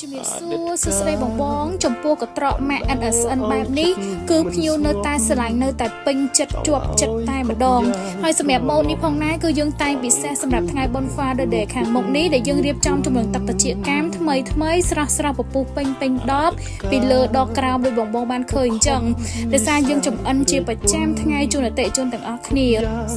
ជំរាបសួរសួស្តីបងចំពោះកត្រកម៉ាក់ NSN បែបនេះគឺភ្ញៀវនៅតែស្រឡាញ់នៅតែពេញចិត្តជាប់ចិត្តតែម្ដងហើយសម្រាប់ម៉ូតនេះផងដែរគឺយើងតែងពិសេសសម្រាប់ថ្ងៃបុណ្យ Father Day ខាងមុខនេះដែលយើងរៀបចំជាមួយទឹកត្រចៀកកាមថ្មីស្រស់ពពុះពេញដបពីលើដកក្រោមដោយបងបានឃើញអញ្ចឹងដោយសារយើងចំអិនជាប្រចាំថ្ងៃជូនអតិថិជនទាំងអស់គ្នា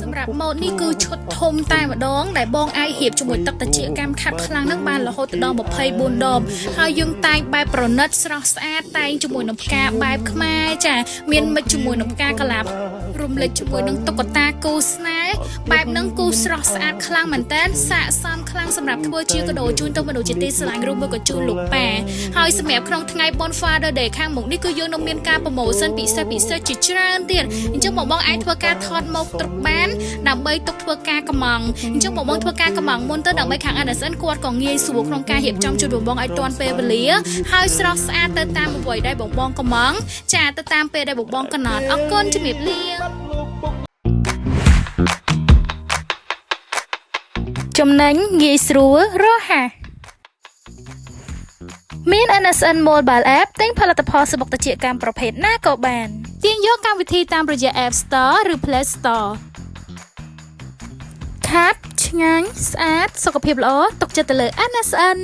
សម្រាប់ម៉ូតនេះគឺឈុតធំតែម្ដងដែលបងអាចរៀបជាមួយទឹកត្រចៀកកាមខាប់ខ្លាំងនឹងបានរហូតដល់24ដបហើយយើងតែងបែបប្រណិតស្រស់ស្អាតតែងជាមួយនឹងផ្កាបែបខ្មែរចាមានមិត្តជាមួយនឹងផ្កាកលាបរំលេចជាមួយនឹងតុក្កតាគូស្នេហ៍បែបហ្នឹងគូស្រស់ស្អាតខ្លាំងមែនតើស័ក្តិសមខ្លាំងសម្រាប់ធ្វើជាកាដូជូនទៅមនុស្សជាទីស្រឡាញ់រួមមួយក៏ជូនលោកប៉ាហើយសម្រាប់ក្នុងថ្ងៃបុណ្យ Father Day ខាងមុខនេះគឺយើងនឹងមានការប្រម៉ូសិនពិសេសជាច្រើនទៀតអញ្ចឹងបងអាចធ្វើការថតមកត្រឹកបានដើម្បីទុកធ្វើការកំងអញ្ចឹងបងធ្វើការកំងមុនទៅដើម្បីខាង NSN គាត់ក៏ងាយស្រួលក្នុងការរៀបចំជូនបងឲ្យទាន់ពេលវេលាហើយស្រស់ស្អាតទៅតាមអ្វីដែលបងកំងចាទៅតាមពេលដែលបងកណត់អរគុណជំរាបលាចំណេញងាយស្រួលរហ័សមាន NSN Mobile App ទិញផលិតផលសំបុកត្រចៀកកម្មប្រភេទណាក៏បានទាញយកកម្មវិធីតាមរយៈ App Store ឬ Play Store ខាប់ឆ្ងាញ់ស្អាតសុខភាពល្អទុកចិត្តទៅលើ NSN